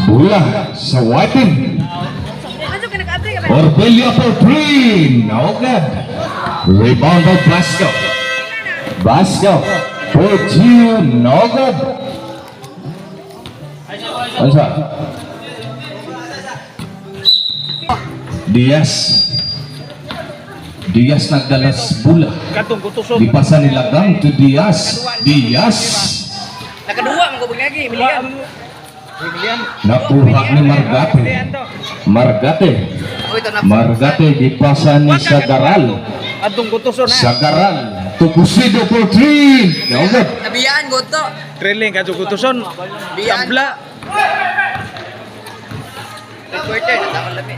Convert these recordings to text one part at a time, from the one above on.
Bola sa Whiting. Orbelia for 3. No good. Rebound by Basco. Basco for 2. No good. Ansa? Diaz nagdalas bola. Dipasa nilagang to Diaz. Nakadua ang gubing lagi, milihan. Nakuha ni Margate dipasa ni Sagaral. Adtong kutuson na. Sagaral Tukusido for 3. No good. Nabiyaan goto. Trailing kadto kutuson. Biyaan. Tabla. Quarter na tama lami.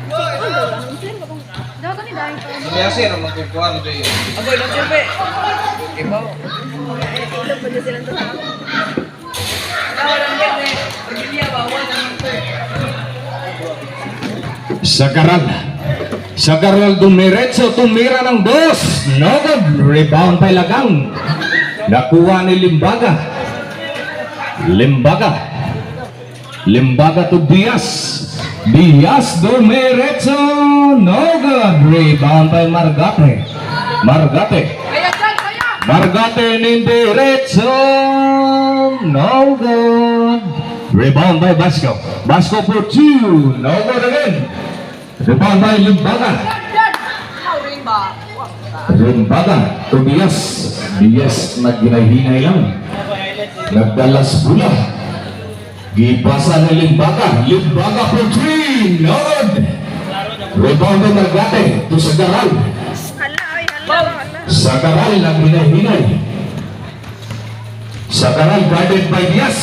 Biasa ra magkukuan day. Aboy lang sirbe. Ibaw. Sagaral dumiretso, tumira ng 2. No good. Rebound by Lagang. Nakuha ni Limbaga to Diaz dumiretso. No good. Rebound by Margate ni diretso. No good. Rebound by Basco for 2. No good again. Rebound by Limbaga to Diaz naghinay-hinay lang. Nagdalas bola. Gipasa ni Limbaga for 3. No good. Rebound by Margate to Sagaral naghinay-hinay. Sagaral guarded by Diaz.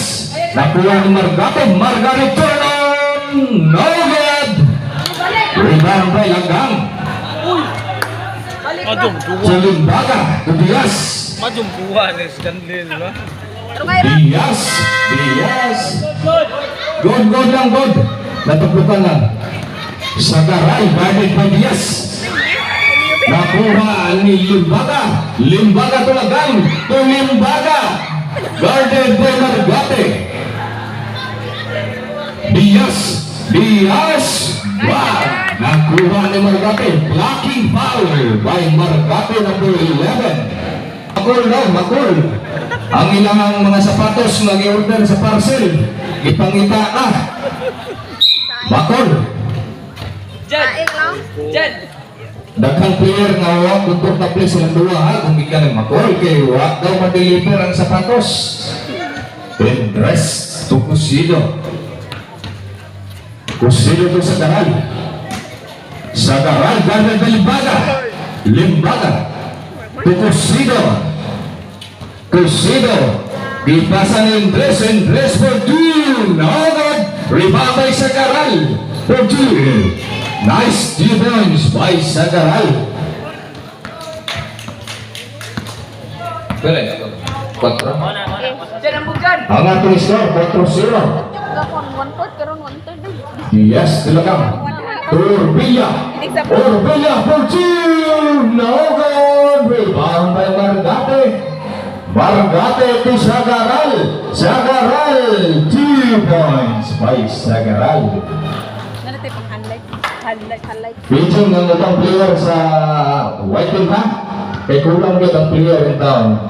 Nakuha ni Margate turn on. No good. Rebound by Lagang. Limbaga to Diaz. Majum buwan ni Stanley, di ba? Diaz. Good. Natuplukan lang. Sagaral guarded by Diaz. Nakuha ni Limbaga to Lagang. To Limbaga. Guarded by Margate. Diaz. Wow. Nakuha ni Margate. Blocking foul by Margate number 11. Makul. Ang ilang mga sapatos nag-order sa parcel. Ipangita na. Makul. Jan. Daghang player nga wa kuntot na play silang duwa ha kung gikan Makul kay wa daw ma-deliver ang sapatos. Then dress to Kusido to Sagaral gana ng Limbaga to Kusido dipasa ng dress for 2. No good. Rebound by Sagaral for 2. Nice 2 points by Sagaral. Balik. 4. Jan ang bukan. Ang ating score 4-0. Yes, talagang. Urbilla for 2. No good. Rebound by Margate to Sagaral. 2 points by Sagaral. Pinching ng itong player sa Whiting ha. Kaya kulang din ang player in town.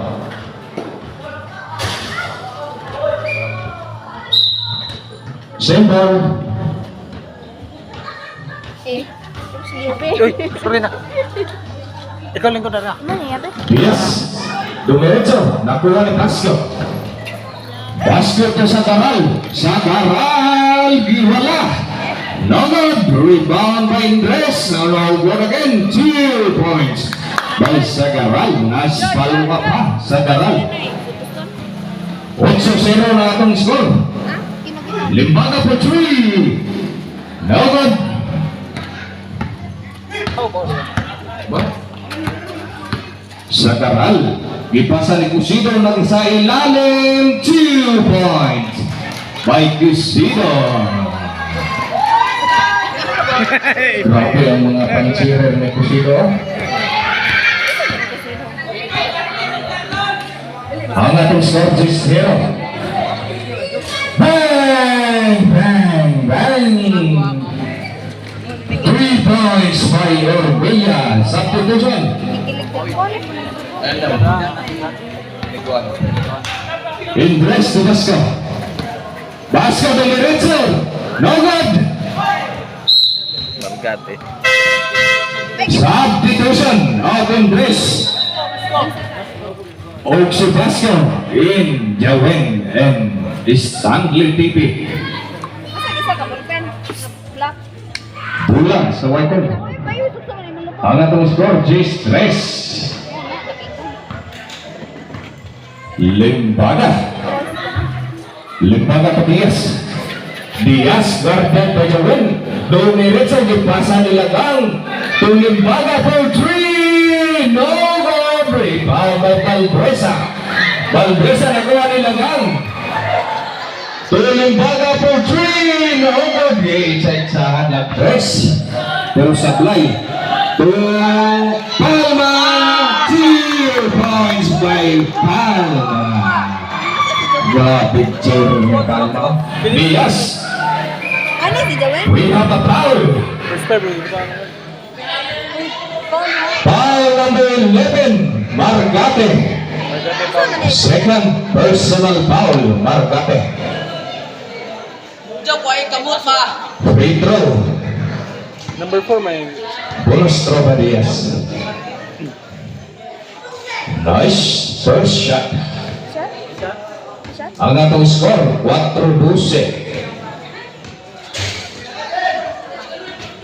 Same ball. Uy, sorry na. Ikaw lingkod na. Yes. Dumiretso. Nakuha ni Basco to Sagaral. Giwala. No good. Rebound by Indres. No good again. 2 points by Sagaral. Nice palwa pa Sagaral. 8-0 na atong score. Limbaga for 3. No good. Sagaral. Ipasa ni Kusido ng sa ilalim. 2 points by Kusido. Grabe ang mga pansirer ni Kusido. Ang atong score 6-0. points by Orbilla. Substitution. Indres to Basco. Basco to Lorenzo. No good. Margate. Substitution of Indres. Oxy Basco in Jawen and Stanley TV. Isa ka bulkan. Black. Bulan sa Whitehead. Ay, payo ito sa mga lupa. Ang atong score, G-Stress. Limbaga. Limbaga pa Diaz. Diaz, guarded by Jawen. Domiretso, gipasa nila lang. To Limbaga for 3. No goal. Rebound by Valbresa. Valbresa nakuha nila lang. To Limbaga for 3. No goal. Inside sa hadlang press. Pero sablay. To Palma. 2 points by Palma. Grabe, Jerry Palma. Diaz. Ano si Jawen? We have a foul. First time, bro. Foul number 11, Margate. Second personal foul, Margate. Diyan ko ay kamot pa. Free throw, Number 4, may... Bonus throw by Diaz. Nice first shot. Shot? Shot? Ang atong score, 4-12.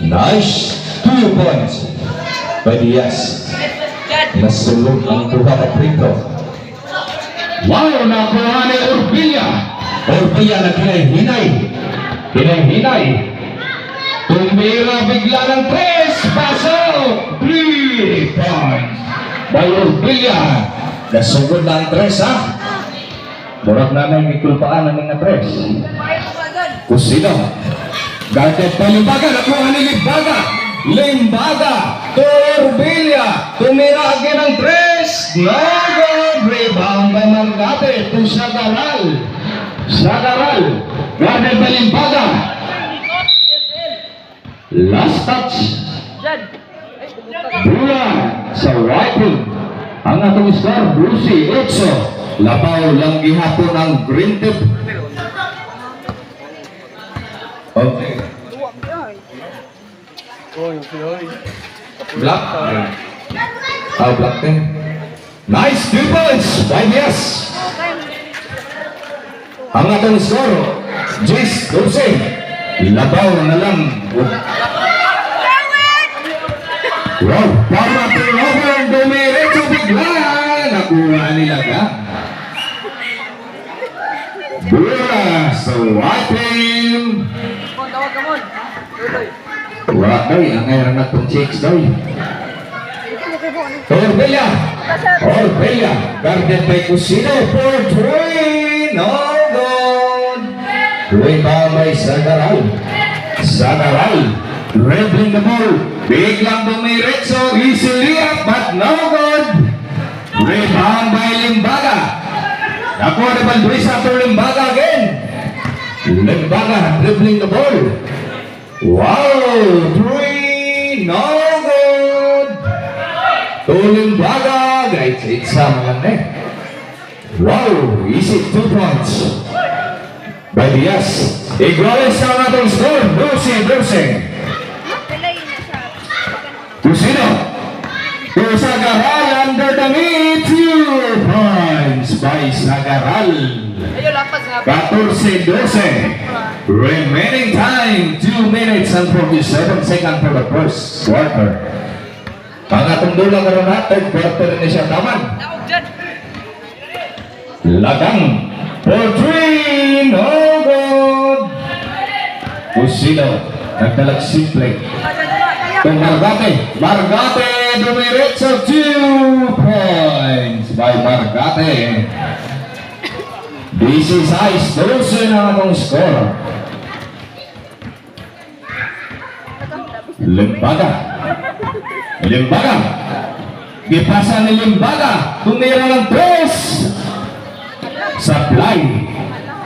Nice 2 points by Diaz. Nasulog ang duha ka free throw. Wow, nakuha ni Urbilla. Urbilla na hinay-hinay. Hinay-hinay. Tumira bigla ng 3. Pasok. 3 points by Urbilla. Nasugod na ang 3 ha. Murag na may ikulpaan ng mga 3. Kusino. Guarded pa Limbaga. Nakuha ni Limbaga. Limbaga. To Urbilla. Tumira again ang 3. No good. Rebound by Margate. To Sagaral. Sagaral. Guarded by Limbaga. Last touch. Bula sa rifle. Ang atong star, Brucey, 8. Labaw lang gihapon ang green tip. Okay. Black. Black 10. Nice 2 points by Diaz. Ang atong score, Jace, 12. Labaw na lang. Wow, para turnover, dumiretso bigla. Nakuha nila ka. Bula sa Watim. Tawag ka mo. Wakay, ang ngayon na itong chicks daw. Orbella. Orbella. Guarded by Cusino for 3. No good. Rebound by Sagaral. Sagaral. Dribbling the ball. Biglang dumiretso. Easy layup but no good. Rebound by Limbaga. Nakuha ni Valbresa to Limbaga again. Limbaga dribbling the ball. Wow! 3! No good! To Limbaga. Guys, it's mga net. Wow! Easy 2 points by Diaz. Iguales na natong score. Brucey. Pilay na siya. Kusino. To Sagaral under the knee. 2 points by Sagaral. Ayun, lapas nga. 14-12. Remaining time, 2 minutes and 47 seconds for the first quarter. Pangatong dula karon na, third quarter ni siya taman. Naog dyan. Lagang for 3, no good. Kusino, nagdalag simple. To Margate dumiretso 2 points by Margate. This is ice, 12 na atong score. Limbaga. Gipasa ni Limbaga. Tumira ng press. Supply.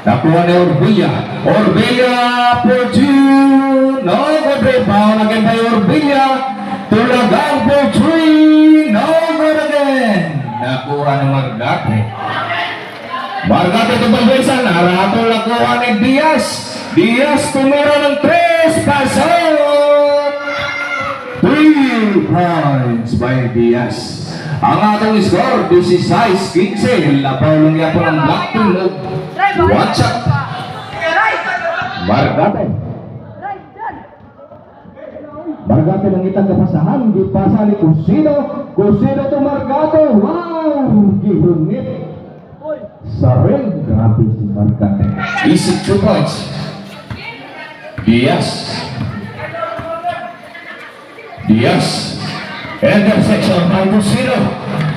Nakuha ni Orbilla. Orbilla for two. No good rebound again by Orbilla. Tulagang for three. No good again. Nakuha ni Margate. Margate ito pagbesan. Naratol nakuha ni Diaz. Diaz tumira ng 3. Pasok. 3 points by Diaz. Ang atong score, 16-15. Labaw lang yan po ng Black Team. Watch out. Margate. Margate ng itang kapasahan. Gipasa ni Cusino. Cusino to Margate. Wow! Gihunit. Sa ring. Grabe si Margate. Easy 2 points. Diaz. Diaz. Intersection by Cusino.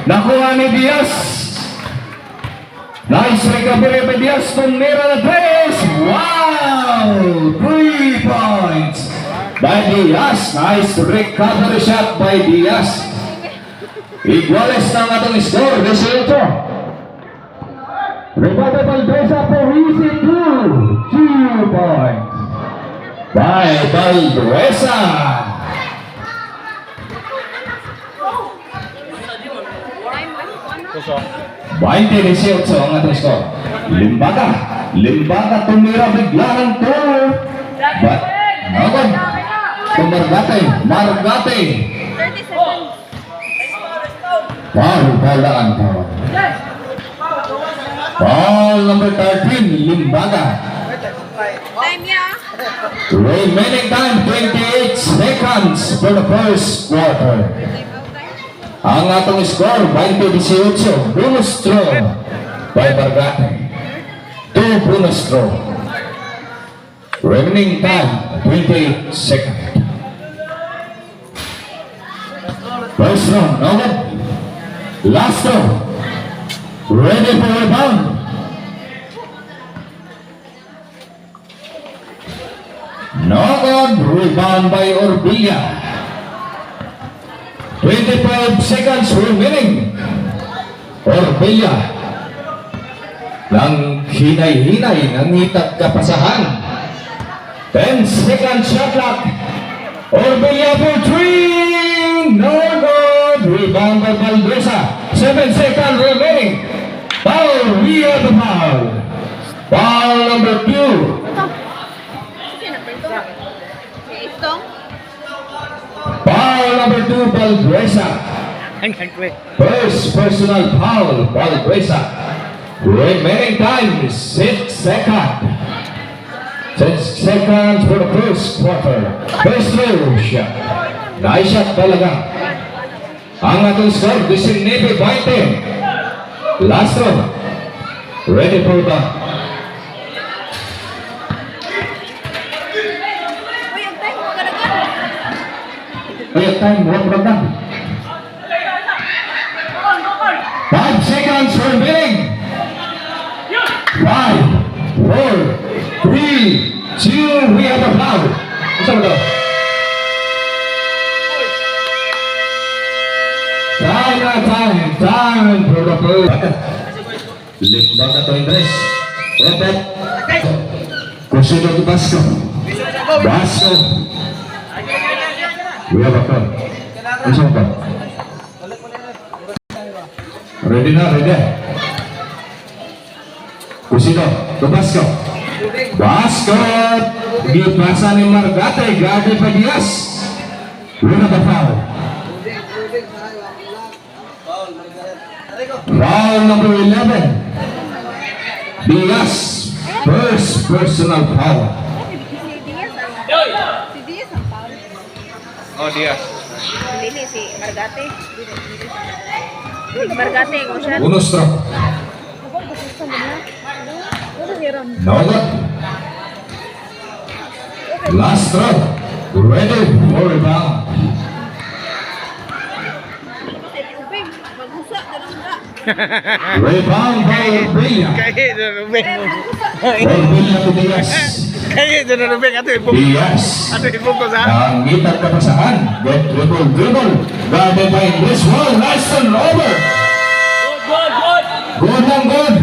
Nakuha ni Diaz. Nice recovery by Diaz. Tumira na 3. Wow! 3 points by Diaz. Nice recovery shot by Diaz. Iguales na ang atong score. 18. Rebote Valdeza for easy 2 points by Valdeza. Puso. 20-18 ang atong score. Limbaga tumira bigla ng 2. But, nagon. Margate. 30 seconds. Balaan. Ball number 13, Limbaga. Time niya. Remaining time, 28 seconds for the first quarter. Time out time. Ang atong score, 20-18, bonus throw by Margate. 2 bonus throw. Remaining time, 28 seconds. First round, no good. Last round. Ready for rebound. No good. Rebound by Orbilla. 25 seconds remaining. Orbilla. Nang hinay-hinay, nangitag kapasahan. 10 second shot clock. Orbilla for 3. No good. Rebound by Valdeza. 7 seconds remaining. Foul. We have the foul. Foul number 2. Sino ba ito? Si Istong? Foul number 2, Valdeza. First personal foul, Valdeza. Remaining time is 6 seconds. 6 seconds for the first quarter. First throw shot. Nice shot talaga. Ang atong score, 19-20. Last throw. Ready for the Uy, ang time mo talaga. time. What about that? 5 seconds remaining. 5, 4, 3, 2, we have a foul. What's up with that? Time for the first. Limbaga to Andres. Repet. Cusino to Basco. Basco. We have a foul. What's up with that? Ready na, ready. Cusino to Basco. Basco. Gipasa ni Margate. Gade pa Diaz. We have a foul. Foul number 11. Diaz. First personal foul. Si Diaz ang foul. Oh, Diaz. Hindi si Margate. Margate, ko siya. Bonus throw. No good. Last throw. Ready for rebound. Maghusa na lang na. Rebound by Orbilla. Kaya na Rubén. Orbilla to Diaz. Kaya na Rubén. Ato yung Diaz. bukos ha. Ang itag kapasahan. Get dribble. Guarded by this one. Nice turnover. Good lang, good.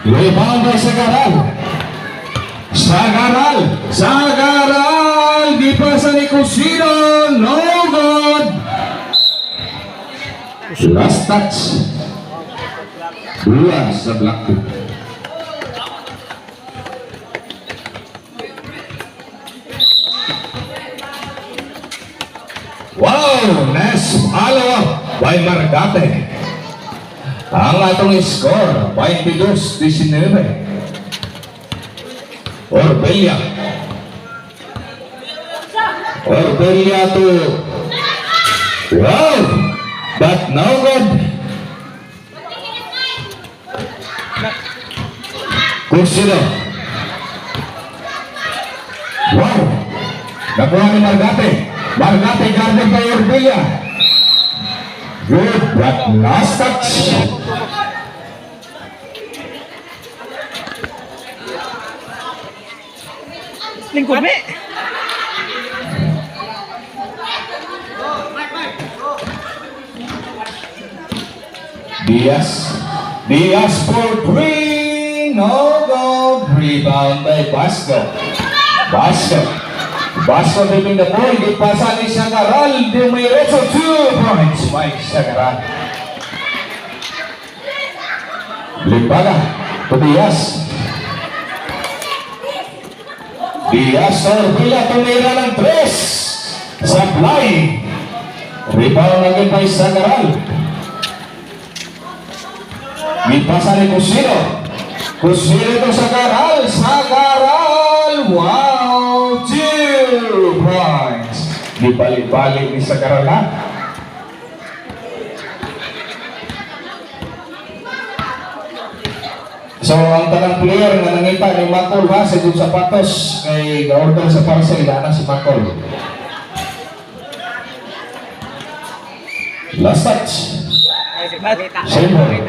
Rebound by Sagaral. Sagaral, di pasa ni Cusino, no good. Last touch. Dua sa block. Wow, nice follow-up by Margate. Ang atong score, 22-19. Orbelia to wow, but no good. Cusino. Wow, nakuha ni Margate guarded by Orbelia. Good, but last touch. Lingkod me. Diaz for three, no goal. Rebound by Basco taking the ball, di pasa ni Sagaral, Dumiretso, 2 points by Sagaral. Limbaga to Diaz Orvilla tumira ng 3. Supply. Rebound again by Sagaral. Ipasa ni Cusino to Sagaral. Wow, 2 points. Dibalik-balik ni Sagaral na. So, ang tanang player na nangita ni Macol ha, sa dun sapatos, kay ga-order sa parcel, na si Macol. Last touch. Simple.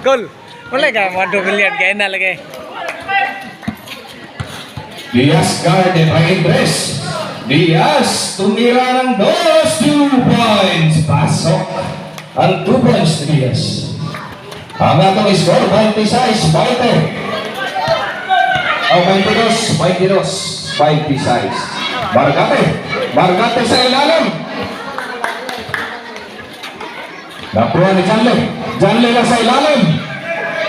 Gol. Wala ka, 1 million kaya na lagi. Diaz guarded by Andres. Diaz, tumira ng 2 points. Pasok. Ang 2 points ni Diaz. Ang atong score, 26, 20. O, 22, 26. Margate sa ilalim. Nakuha ni Janle na sa ilalim.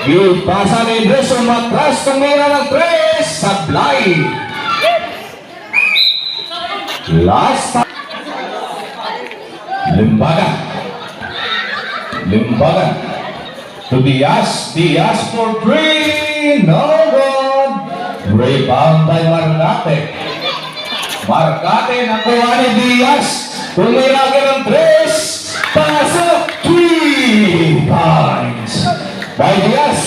Ipasa ni Andres, umatras, tumira ng 3. Supply. Last time. Limbaga. To Diaz for 3, no good. Rebound by Margate nakuha ni Diaz. Tumira ka ng 3. Pasok, 3 points by Diaz.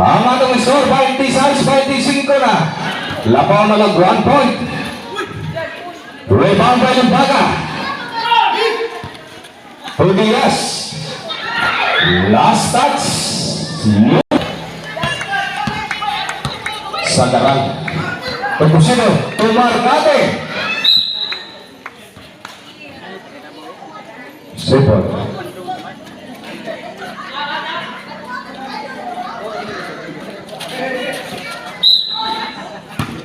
Ang atong score, 26-25 na. Labaw na lang 1 point. Rebound by Limbaga. To Diaz. Last touch. Sagaral. Pagkusino. Margate. Simple.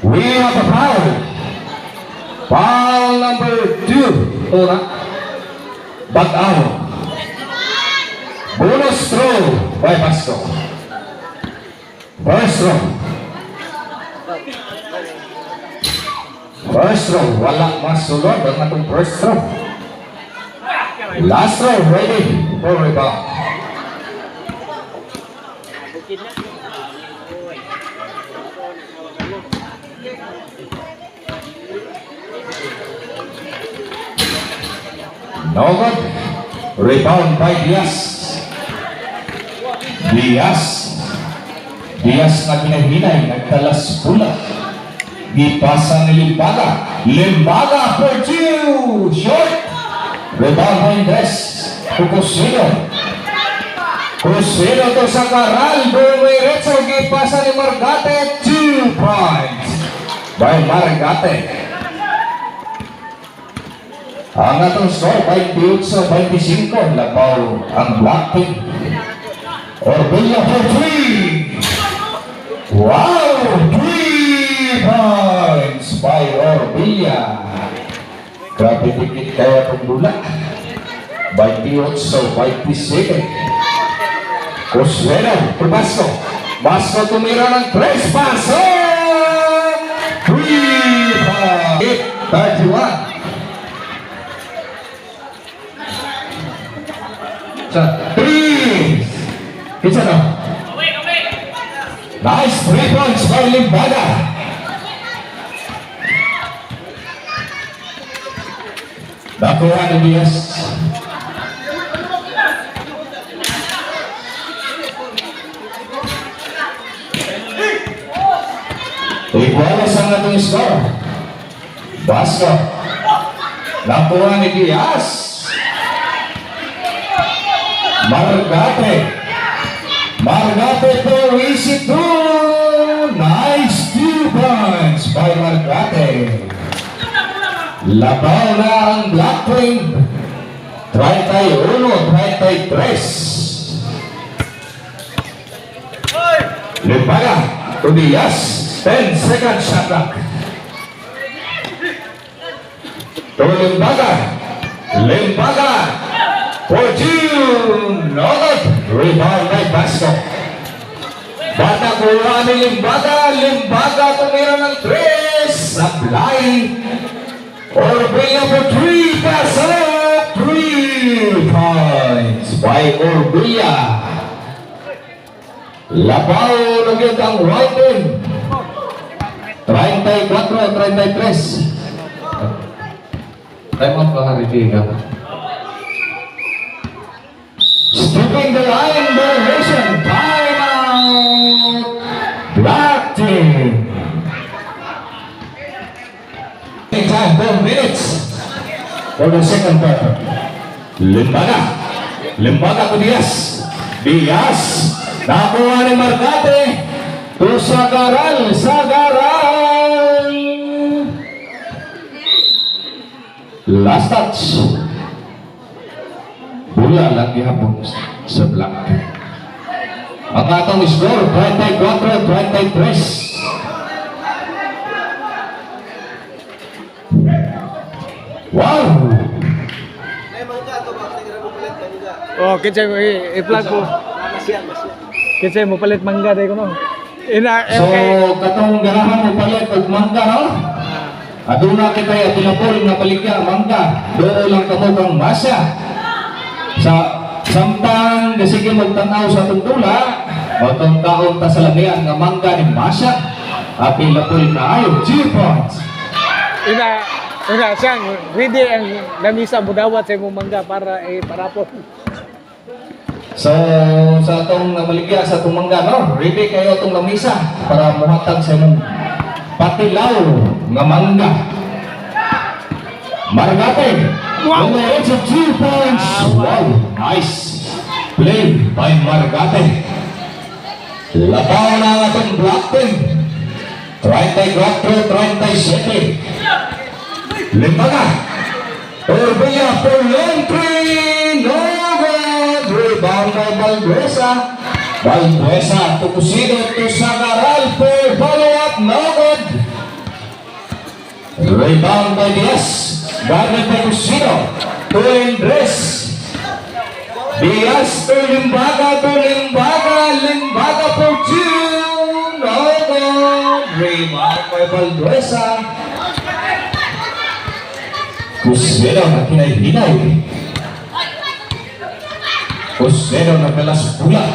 We have a foul. Foul number 2. Ora. Bag-aho. Bonus throw by Basco. First throw, walang masulod ang atong first throw. Last throw, ready for rebound. No good. Rebound by Diaz na kinahinay, nagtalas pula. Ipasa ni Limbaga for 2. Short. Rebound by Andres. Cusino to Sagaral. Dumiretso. Ipasa ni Margate. 2 points by Margate. Ang atong score, 28-25. Labaw ang Blackpink. Orbelia for 3. Wow! 3 points by Orbilla. Grabe dikit kaya itong dula. 28, 27. Cosero, Basco. Basco tumira ng 3 paso. 3 points. 31. Sa 3. Kitsa na. Nice 3 points by Limbaga. Nakuha ni Diaz. Igualas ang atong score. Basco. Nakuha ni Diaz. Margate. Margate for easy 2. Nice 2 points by Margate. Labaw na ang Black Twin. 31, 33. Limbaga to Diaz. 10 second shot clock. To Limbaga. Limbaga. For June. Not rebound by Basco. Bata kuha ni Limbaga. Limbaga tumira ng 3. Sablay. Orbilla for 3 pass up. 3 points by Orbilla. Labaw na yun ang Whiten. 34, 33. Time out ka Riviga. Stripping the line violation. Time out. Black team. Time 4 minutes for the second quarter. Limbaga. Limbaga to Diaz. Diaz. Nakuha ni Margate. To Sagaral. Sagaral. Last touch. Bula lang gihapon sa Black. Ang atong score 34, 33. Wow! Oh, kitsa mo i-plug ko. Kitsa mo palit mangga day ko no. So, katong ganahan mo palit og mangga, no? Aduna kita ya tinapol na paligya mangga. Doon lang kamo kang masya. Sa samtang sige magtanaw sa tungtula, matong taon ta sa labian nga mangga ni masya. Api lapol na ayo 2 points. Ina siyang ready ang lamisa mo dawat sa imong mangga para parapon. So, sa atong namaligya sa atong mangga, no? Ready kayo atong lamisa para muhatag sa imong patilaw nga mangga. Margate. Wow! It's a 2 points. Wow! Nice play by Margate. Labaw na ang atong Black Team. 34, 37. Limbaga. Orbilla for entry. No good. Rebound by Valduesa. Valduesa to Cusido to Sagaral for follow-up. No good. Rebound by Diaz. Guarded by Cusido to Andres. Diaz to Limbaga to Limbaga. Limbaga for 2. No good. Rebound by Valduesa. Cusido na kinay-hinay. Cusido na kalas pula.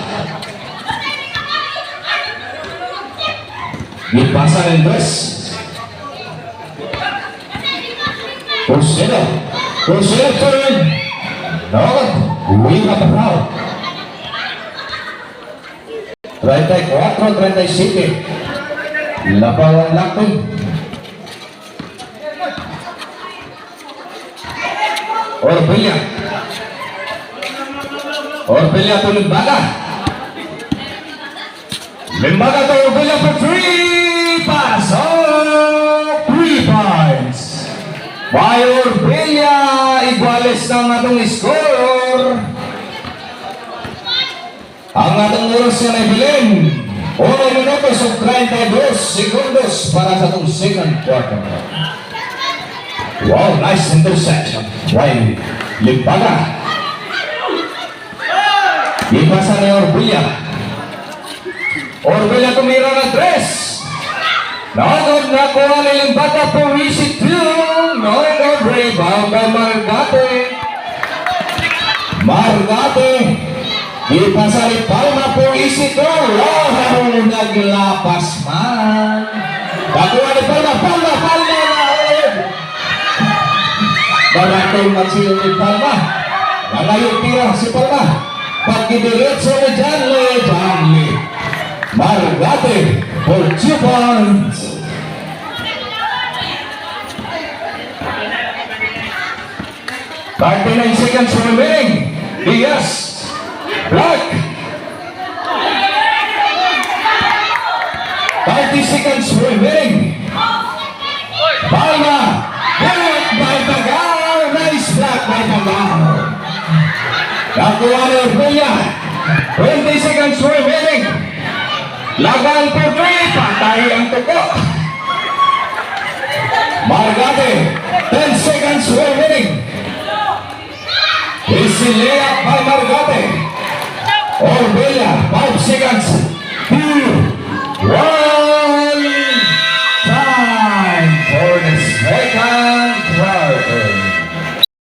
Gipasa ng Andres. Cusido. Cusido turn. Dapat. Uwi na pa raw. 34, 37. Labaw ang lakon. Orbilla. Orbilla to Limbaga. Limbaga to Orbilla for 3. Pass. Oh, 3 points. By Orbilla. Iguales ang atong score. Ang atong oras yan ay bilin. 1 minutos o 32 segundos para sa itong second quarter. Wow, nice interception. Why, Limbaga. Ipasa ni Orbuya. Orbuya tumira ng 3. Nagod na kuha ni Limbaga po visit 2. Nagod rebound by Margate. Margate. Ipasa ni Palma po visit 2. Wow, naglapas man. Nakuha ni Palma. Palma na. Baratay magsil ni Palma. Nalayo tira si Palma. Pagkidiretso ni Janley. Margate for 2 points. Thirty-nine seconds remaining. Diaz. Black. 30 seconds remaining. Palma. Black by Tagal. Nice block by Tagal. Nakuha ni Orbuya. 20 seconds remaining. Laban for 3. Patay ang tuko. Margate. 10 seconds remaining. Easy layup by Margate. Orbuya. 5 seconds.